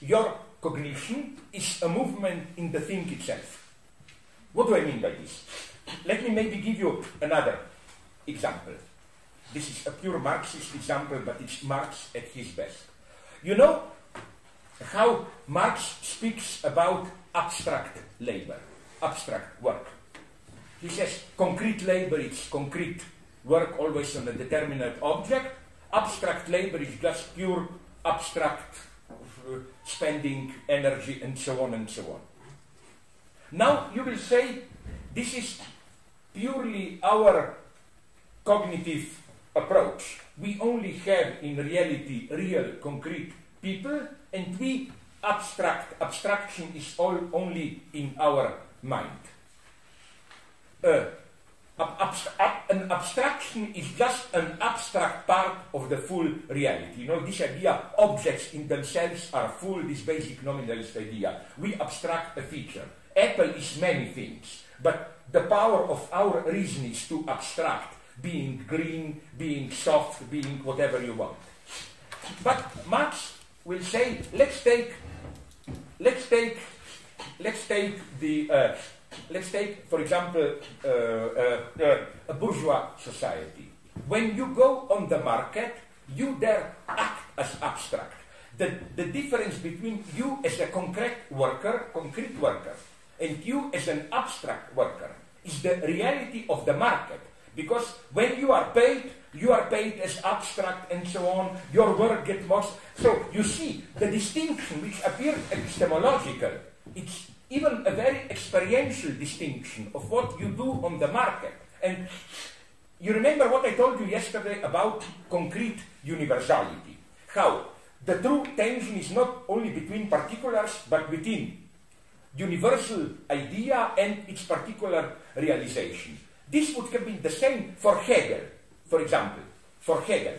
your cognition is a movement in the thing itself. What do I mean by this? Let me maybe give you another example. This is a pure Marxist example, but it's Marx at his best. You know how Marx speaks about abstract labor, abstract work. He says concrete labor is concrete work always on a determinate object. Abstract labor is just pure abstract spending energy and so on and so on. Now you will say this is purely our cognitive approach. We only have in reality real concrete people, and we abstraction is all only in our mind. An abstraction is just an abstract part of the full reality. You know, this idea, objects in themselves are full, this basic nominalist idea. We abstract a feature. Apple is many things, but the power of our reason is to abstract, being green, being soft, being whatever you want. But Marx will say, let's take, for example, a bourgeois society. When you go on the market, you there act as abstract. The difference between you as a concrete worker, and you as an abstract worker is the reality of the market. Because when you are paid as abstract and so on, your work gets more. So you see, the distinction which appears epistemological, it's even a very experiential distinction of what you do on the market. And you remember what I told you yesterday about concrete universality. How the true tension is not only between particulars, but within universal idea and its particular realization. This would have been the same for Hegel, for example. For Hegel,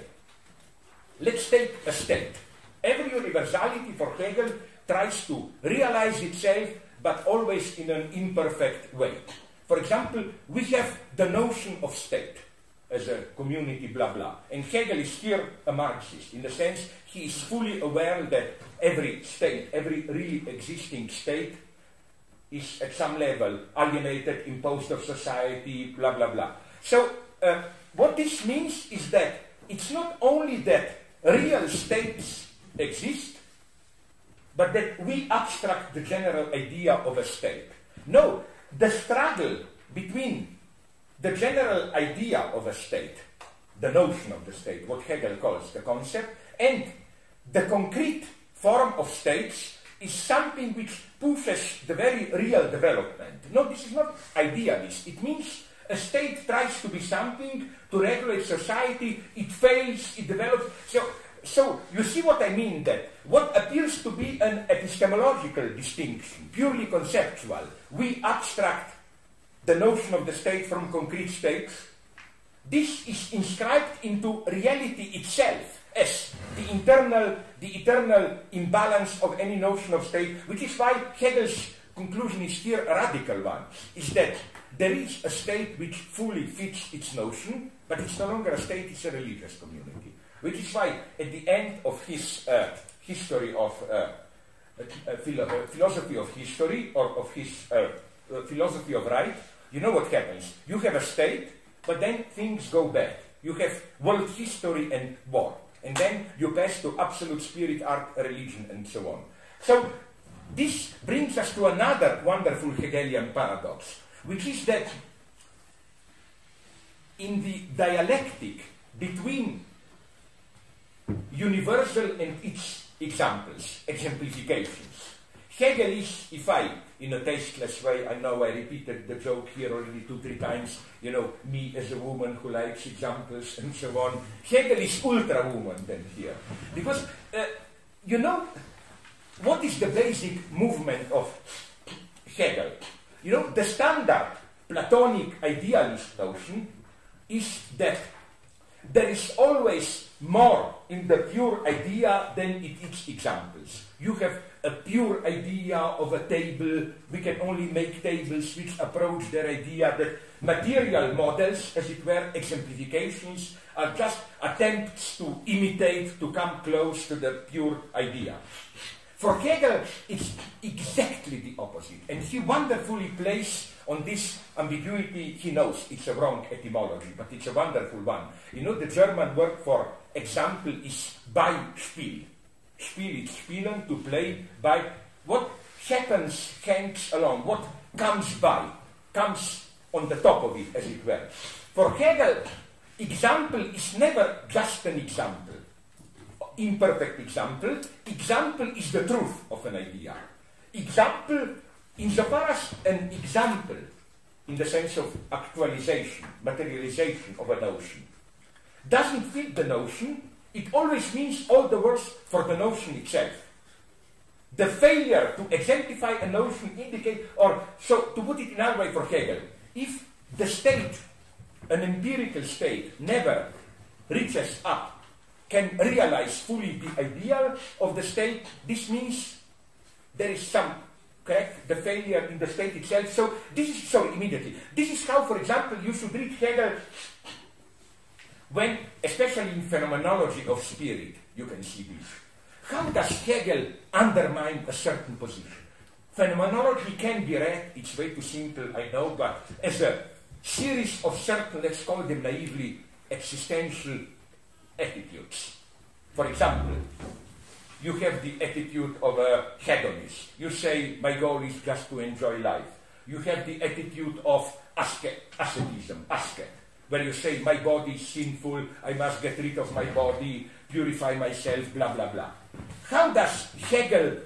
let's take a state. Every universality for Hegel tries to realize itself, but always in an imperfect way. For example, we have the notion of state as a community, blah, blah. And Hegel is here a Marxist, in the sense he is fully aware that every state, every really existing state, is at some level alienated, imposed of society, blah, blah, blah. So what this means is that it's not only that real states exist, but that we abstract the general idea of a state. No, the struggle between the general idea of a state, the notion of the state, what Hegel calls the concept, and the concrete form of states is something which pushes the very real development. No, this is not idealist. It means a state tries to be something, to regulate society, it fails, it develops. So you see what I mean, that what appears to be an epistemological distinction, purely conceptual, we abstract the notion of the state from concrete states. This is inscribed into reality itself as the eternal imbalance of any notion of state, which is why Hegel's conclusion is here a radical one, is that there is a state which fully fits its notion, but it's no longer a state, it's a religious community. Which is why at the end of his history of philosophy of history, or of his philosophy of right, you know what happens. You have a state, but then things go bad. You have world history and war. And then you pass to absolute spirit, art, religion, and so on. So this brings us to another wonderful Hegelian paradox, which is that in the dialectic between universal and its examples, exemplifications, Hegel is, if I, in a tasteless way, I know I repeated the joke here already 2-3 times, you know, me as a woman who likes examples and so on. Hegel is ultra-woman then here. Because, you know, what is the basic movement of Hegel? You know, the standard Platonic idealist notion is that there is always more in the pure idea than in its examples. You have a pure idea of a table. We can only make tables which approach their idea. That material models, as it were, exemplifications, are just attempts to imitate, to come close to the pure idea. For Hegel, it's exactly the opposite. And he wonderfully plays on this ambiguity. He knows it's a wrong etymology, but it's a wonderful one. You know, the German word for example is Beispiel. Spiel is spielen, to play, by. What happens hangs along. What comes by, comes on the top of it, as it were. For Hegel, example is never just an example. Imperfect example. Example is the truth of an idea. Example, insofar as an example, in the sense of actualization, materialization of a notion, doesn't fit the notion, it always means all the worse for the notion itself. The failure to exemplify a notion indicate, or so to put it in our way for Hegel, if the state, an empirical state, never reaches up, can realize fully the ideal of the state, this means there is some, correct, the failure in the state itself. So this is, sorry, immediately. This is how, for example, you should read Hegel when, especially in phenomenology of spirit, you can see this. How does Hegel undermine a certain position? Phenomenology can be read, it's way too simple, I know, but as a series of certain, let's call them naively, existential attitudes. For example, you have the attitude of a hedonist. You say, my goal is just to enjoy life. You have the attitude of asceticism, ascet, where you say, my body is sinful, I must get rid of my body, purify myself, blah, blah, blah. How does Hegel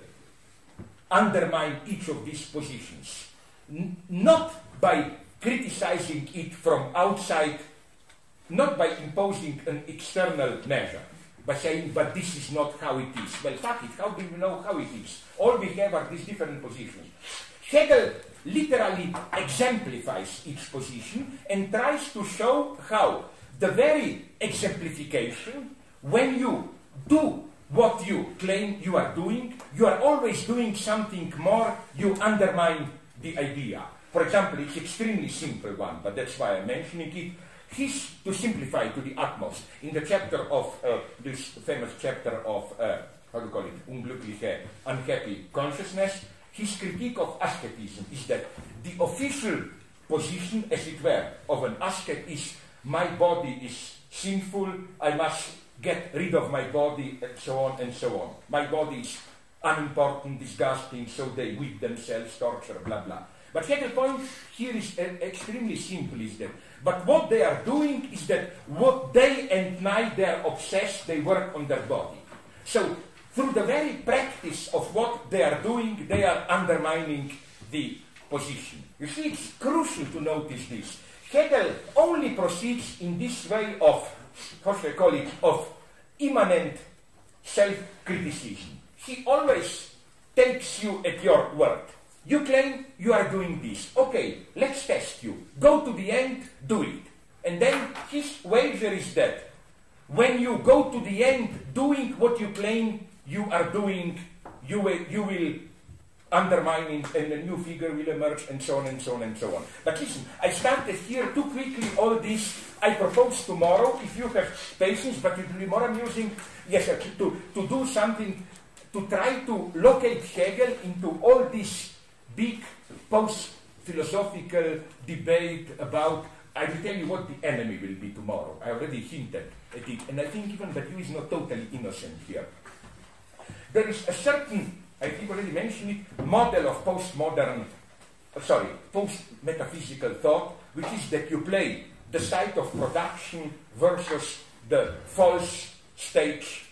undermine each of these positions? Not by criticizing it from outside, not by imposing an external measure, by saying, but this is not how it is. Well, fuck it, how do we know how it is? All we have are these different positions. Hegel literally exemplifies each position and tries to show how the very exemplification, when you do what you claim you are doing, you are always doing something more, you undermine the idea. For example, it's extremely simple one, but that's why I'm mentioning it. He's, to simplify to the utmost, in the chapter of, this famous chapter of, how do you call it, unglückliche, unhappy consciousness, his critique of asceticism is that the official position, as it were, of an ascet is, my body is sinful, I must get rid of my body, and so on and so on. My body is unimportant, disgusting, so they whip themselves, torture, blah, blah. But Hegel's point here is extremely simple, is that, but what they are doing is that what day and night they are obsessed, they work on their body. So, through the very practice of what they are doing, they are undermining the position. You see, it's crucial to notice this. Hegel only proceeds in this way of, how should I call it, of immanent self-criticism. He always takes you at your word. You claim you are doing this. Okay, let's test you. Go to the end, do it. And then his wager is that when you go to the end doing what you claim you are doing, you will undermine it and a new figure will emerge, and so on and so on and so on. But listen, I started here too quickly all this. I propose tomorrow, if you have patience, but it will be more amusing, yes, to do something, to try to locate Hegel into all this big post-philosophical debate about, I will tell you what the enemy will be tomorrow. I already hinted at it, and I think even that you is not totally innocent here. There is a certain, I think already mentioned it, model of post-metaphysical thought, which is that you play the site of production versus the false stage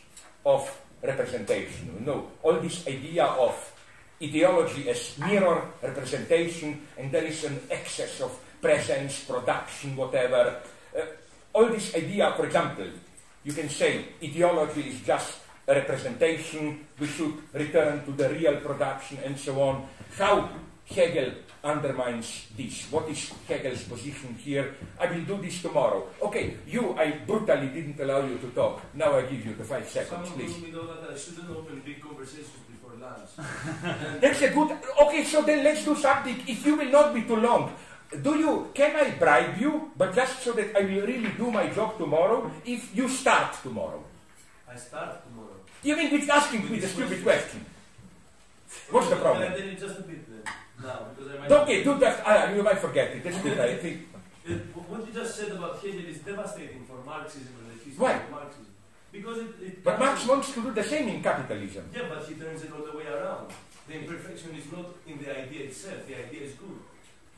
of representation. You know, all this idea of ideology as mirror representation, and there is an excess of presence, production, whatever. All this idea, for example, you can say ideology is just a representation, we should return to the real production, and so on. How Hegel undermines this? What is Hegel's position here? I will do this tomorrow. Okay, I brutally didn't allow you to talk. Now I give you the 5 seconds, please. Someone told me though that I shouldn't open big conversations before lunch. That's a good... Okay, so then let's do something. If you will not be too long, can I bribe you, but just so that I will really do my job tomorrow, if you start tomorrow? I start tomorrow. You mean with asking me the stupid question? What's the problem? Can I tell you just a bit then? Now, because I might... Okay, do that. You might forget it. That's good, I think. What you just said about Hegel is devastating for Marxism and the history Why? of Marxism. Because But Marx wants to do the same in capitalism. Yeah, but he turns it all the way around. The imperfection is not in the idea itself. The idea is good.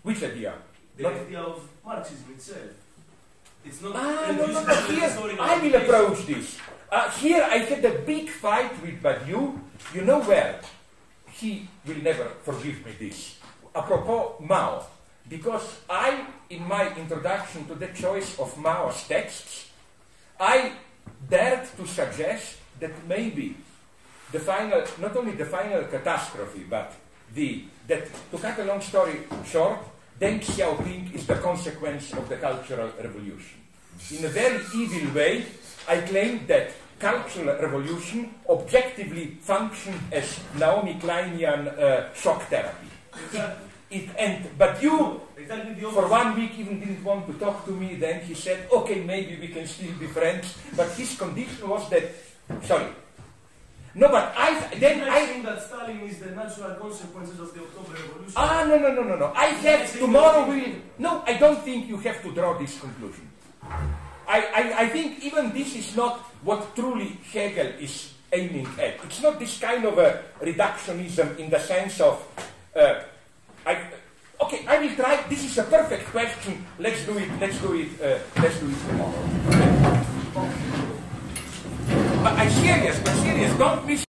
Which idea? The idea of Marxism itself. It's not... No. Here, I will approach this. Here I had a big fight with Badiou. You know where? He will never forgive me this. Apropos Mao. Because I, in my introduction to the choice of Mao's texts, I dared to suggest that maybe the final, not only the final catastrophe, but that, to cut a long story short, Deng Xiaoping is the consequence of the Cultural Revolution. In a very evil way, I claim that Cultural Revolution objectively functioned as Naomi Kleinian shock therapy. But you, for 1 week, even didn't want to talk to me. Then he said, okay, maybe we can still be friends. But his condition was that, sorry. No, but I think that Stalin is the natural consequences of the October Revolution. No. No, I don't think you have to draw this conclusion. I think even this is not what truly Hegel is aiming at. It's not this kind of a reductionism in the sense of... Okay, I will try. This is a perfect question. Let's do it tomorrow. But I'm serious. Don't miss